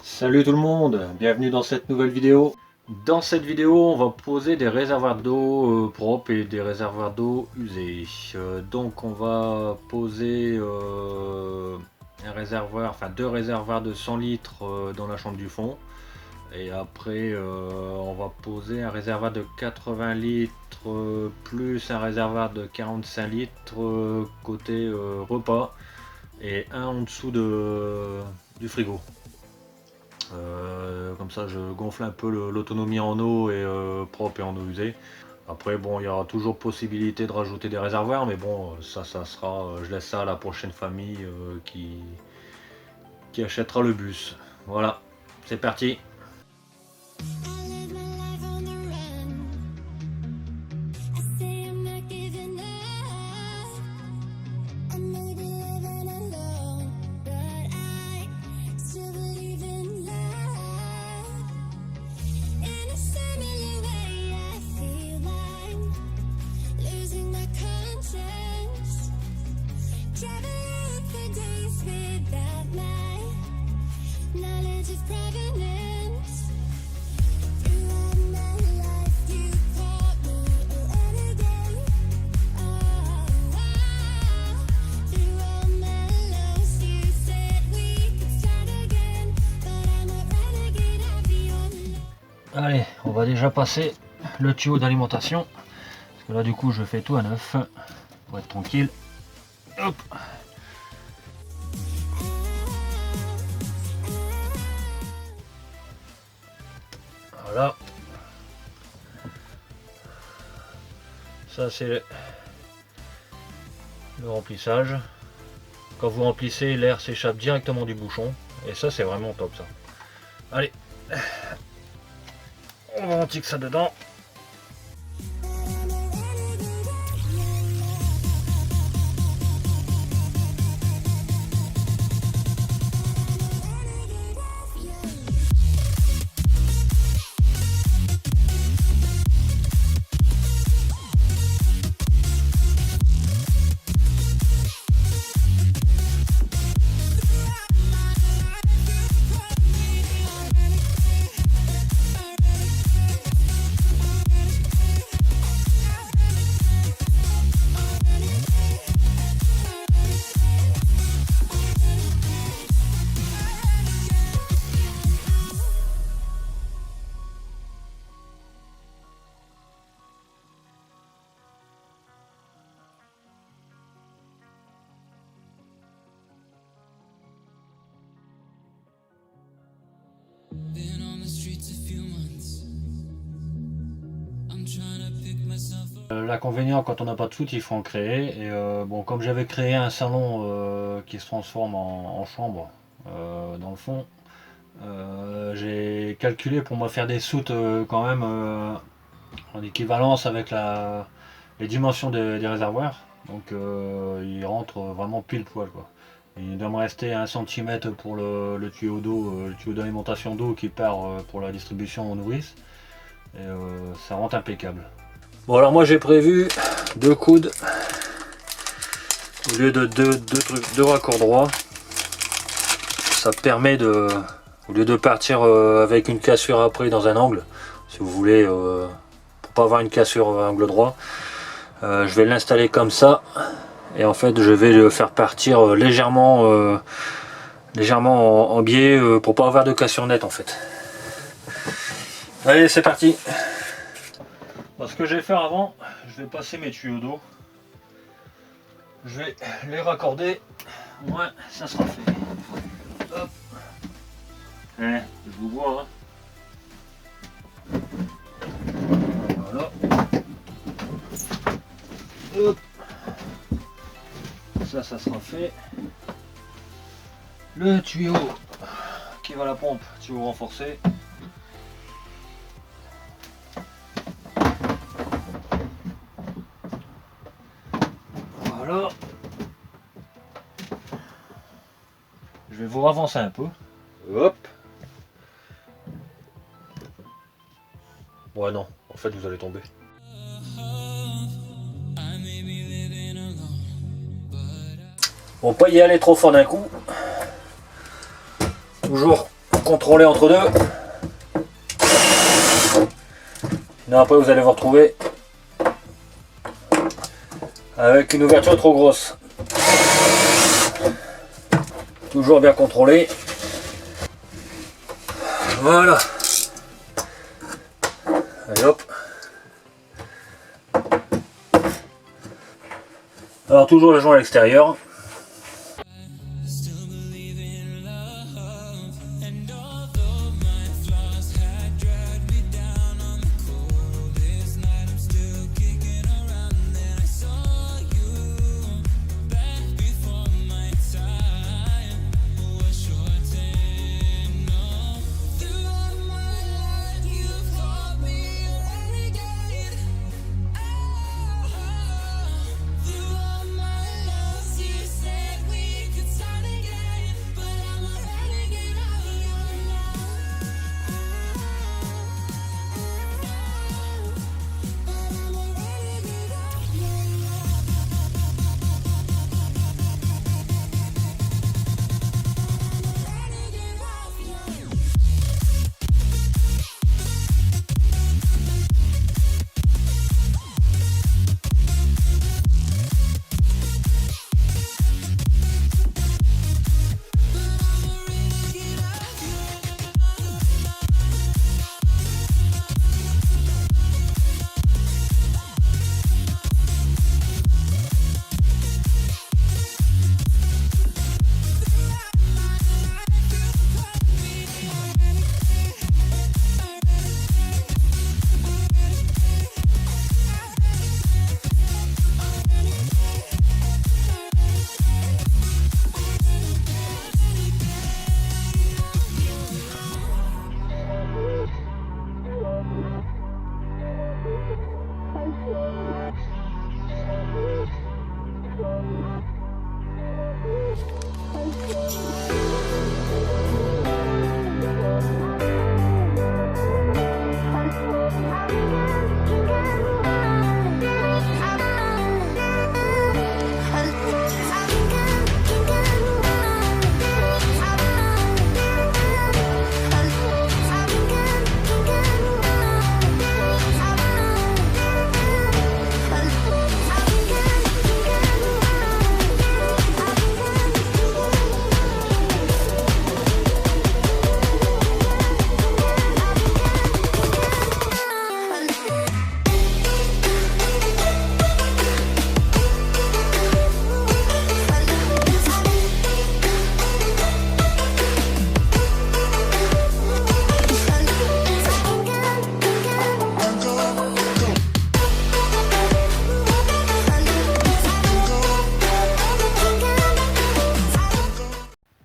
Salut tout le monde, bienvenue dans cette nouvelle vidéo. Dans cette vidéo, on va poser des réservoirs d'eau propres et des réservoirs d'eau usés. Donc on va poser un réservoir, enfin deux réservoirs de 100 litres dans la chambre du fond. Et après, on va poser un réservoir de 80 litres plus un réservoir de 45 litres côté repas et un en dessous du frigo. Comme ça je gonfle un peu l'autonomie en eau et propre et en eau usée. Après bon, il y aura toujours possibilité de rajouter des réservoirs, mais bon ça sera, je laisse ça à la prochaine famille qui achètera le bus. Voilà, c'est parti. Allez, on va déjà passer le tuyau d'alimentation. Parce que là du coup je fais tout à neuf. Pour être tranquille. Hop. Voilà. Ça c'est le remplissage. Quand vous remplissez, l'air s'échappe directement du bouchon. Et ça c'est vraiment top ça. Allez. On va rentrer ça dedans. L'inconvénient quand on n'a pas de soute, il faut en créer. Et bon, comme j'avais créé un salon qui se transforme en chambre dans le fond, j'ai calculé pour moi faire des soutes quand même en équivalence avec les dimensions des réservoirs. Donc il rentre vraiment pile poil quoi. Il doit me rester 1 cm pour le tuyau d'eau, le tuyau d'alimentation d'eau qui part pour la distribution aux nourrices. Et ça rentre impeccable. Bon alors moi j'ai prévu 2 coudes au lieu de deux raccords droits. Ça permet de, au lieu de partir avec une cassure après dans un angle, si vous voulez, pour pas avoir une cassure à angle droit, je vais l'installer comme ça. Et en fait je vais le faire partir légèrement en biais pour pas avoir de cassure nette en fait. Allez c'est parti. Ce que je vais faire avant, je vais passer mes tuyaux d'eau. Je vais les raccorder. Au moins ça sera fait. Hop. Allez, je vous vois. Hein. Voilà. Hop. Ça sera fait. Le tuyau qui va à la pompe, tuyau renforcé. Voilà. Je vais vous avancer un peu. Hop. Ouais non, en fait vous allez tomber. Bon, pas y aller trop fort d'un coup. Toujours contrôler entre deux. Sinon après vous allez vous retrouver avec une ouverture trop grosse. Toujours bien contrôlé. Voilà. Allez hop. Alors toujours le joint à l'extérieur.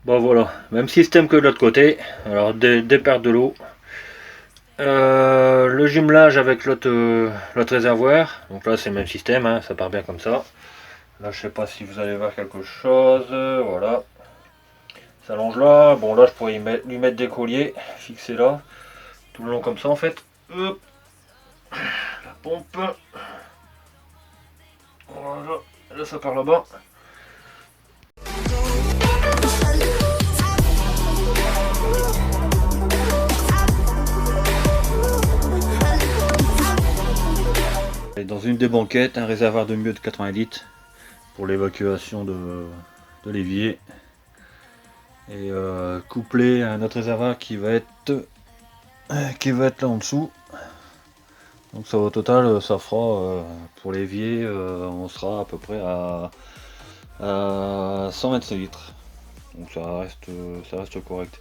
Bon voilà, même système que de l'autre côté. Alors des pertes de l'eau. Le jumelage avec l'autre réservoir. Donc là c'est le même système, hein, ça part bien comme ça. Là je sais pas si vous allez voir quelque chose. Voilà. Ça longe là. Bon là je pourrais lui mettre des colliers fixés là. Tout le long comme ça en fait. Hop. La pompe. Voilà. Là ça part là-bas. Et dans une des banquettes, un réservoir de mieux de 80 litres pour l'évacuation de l'évier. Et couplé à un autre réservoir qui va être là en dessous. Donc ça au total ça fera pour l'évier on sera à peu près à 125 litres. Donc ça reste correct.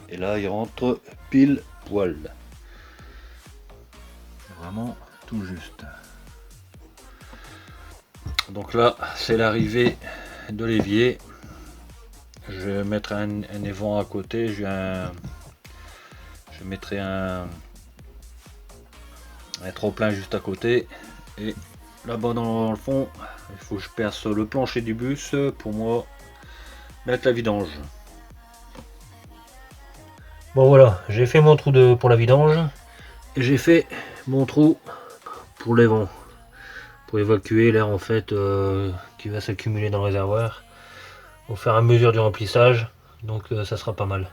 Et là il rentre pile poil. Vraiment tout juste. Donc là c'est l'arrivée de l'évier. Je vais mettre un évent à côté. Je mettrai un trop-plein juste à côté. Et là-bas dans le fond, il faut que je perce le plancher du bus pour moi mettre la vidange. Bon voilà, j'ai fait mon trou pour la vidange. Et j'ai fait mon trou pour les vents. Pour évacuer l'air en fait qui va s'accumuler dans le réservoir. Au fur et à mesure du remplissage, Donc ça sera pas mal.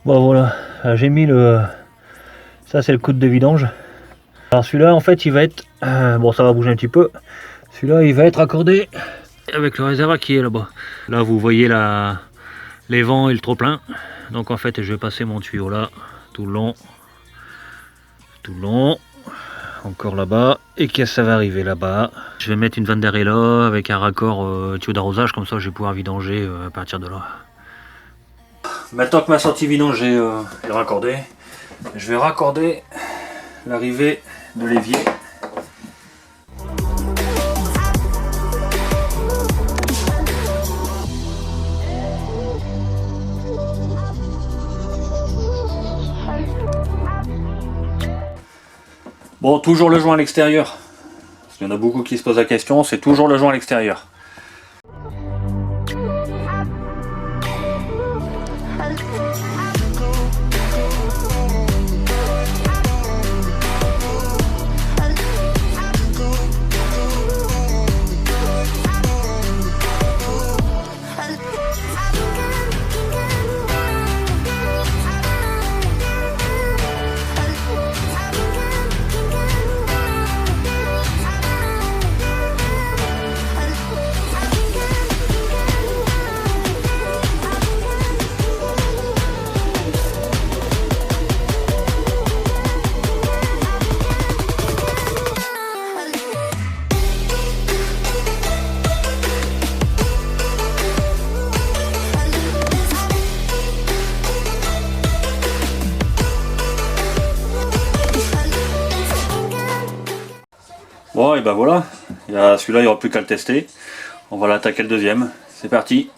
Bon voilà, j'ai mis le... Ça c'est le coude de vidange. Alors celui-là en fait il va être... bon ça va bouger un petit peu. Celui-là il va être accordé avec le réservoir qui est là-bas. Là vous voyez les vents et le trop plein. Donc en fait je vais passer mon tuyau là, tout le long. Tout le long. Encore là-bas. Et que ça va arriver là-bas. Je vais mettre une vanne d'arrêt là avec un raccord tuyau d'arrosage. Comme ça je vais pouvoir vidanger à partir de là. Maintenant que ma sortie vidange est raccordée, je vais raccorder l'arrivée de l'évier. Bon, toujours le joint à l'extérieur. Parce qu'il y en a beaucoup qui se posent la question, c'est toujours le joint à l'extérieur. Bon et ben voilà, celui-là il n'y aura plus qu'à le tester. On va l'attaquer le deuxième. C'est parti.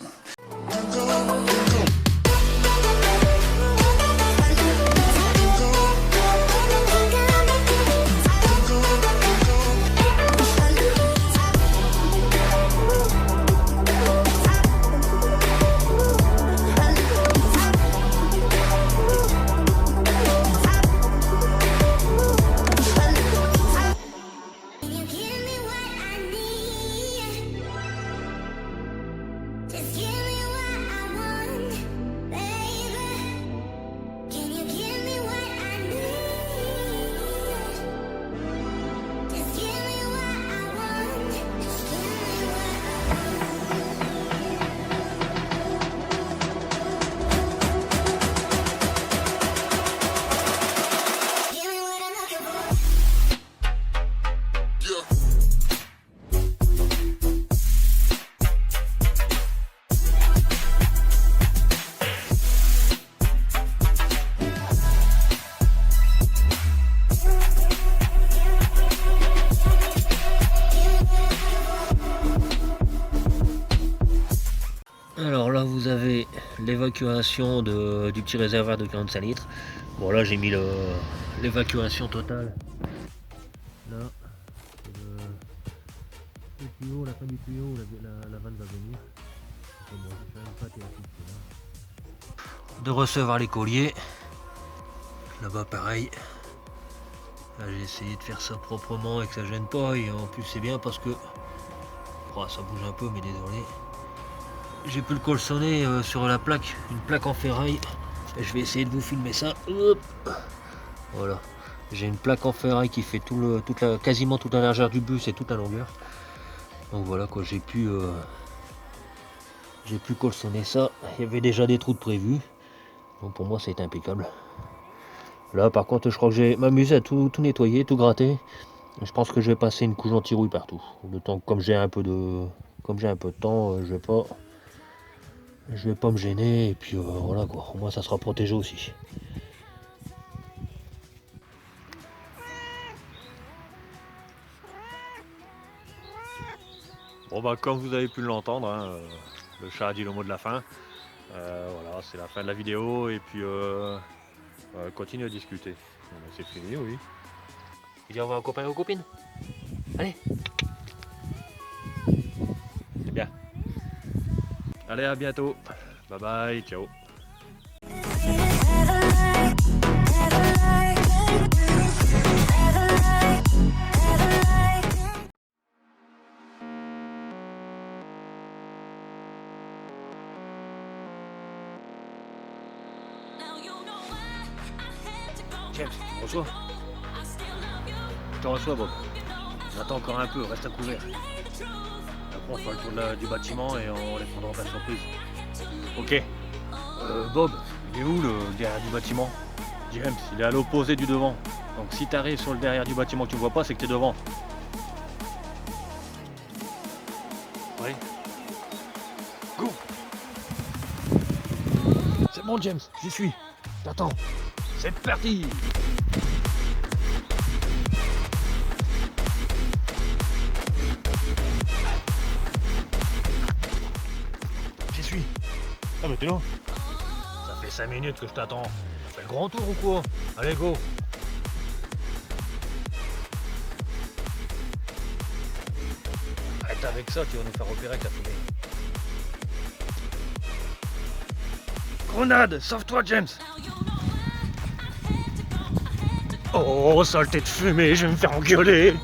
Alors là vous avez l'évacuation du petit réservoir de 45 litres. Bon là j'ai mis l'évacuation totale. Là, le tuyau, la fin du tuyau, la vanne va venir. De recevoir les colliers. Là-bas pareil. Là j'ai essayé de faire ça proprement et que ça gêne pas. Et en plus c'est bien parce que... Oh, ça bouge un peu mais désolé. J'ai pu le colçonner sur la plaque, une plaque en ferraille. Je vais essayer de vous filmer ça. Hop. Voilà. J'ai une plaque en ferraille qui fait quasiment toute la largeur du bus et toute la longueur. Donc voilà quoi, j'ai pu colçonner ça. Il y avait déjà des trous de prévus. Donc pour moi c'est impeccable. Là par contre je crois que j'ai m'amusé à tout nettoyer, tout gratter. Je pense que je vais passer une couche anti-rouille partout. Le temps, comme j'ai un peu de temps, je vais pas me gêner et puis voilà quoi, au moins ça sera protégé aussi. Bon bah comme vous avez pu l'entendre, hein, le chat a dit le mot de la fin. Voilà, c'est la fin de la vidéo et puis continue à discuter. C'est fini, oui. Il dit au revoir aux copains et aux copines. Allez. C'est bien. Allez, à bientôt. Bye bye, ciao. James, tu me reçois? Je te reçois, Bob. J'attends encore un peu, reste à couvert. Après, on fera le tour du bâtiment et on les prendra par surprise. Ok. Bob, il est où le derrière du bâtiment? James, il est à l'opposé du devant. Donc si t'arrives sur le derrière du bâtiment que tu ne vois pas, c'est que t'es devant. Oui. Go! C'est bon, James, j'y suis. T'attends. C'est parti! J'y suis. Ah mais t'es là. Ça fait 5 minutes que je t'attends. Fais le grand tour ou quoi? Allez, go! Arrête avec ça, tu vas nous faire repérer avec la fumée. Grenade! Sauve-toi, James! Oh, saleté de fumée, je vais me faire engueuler!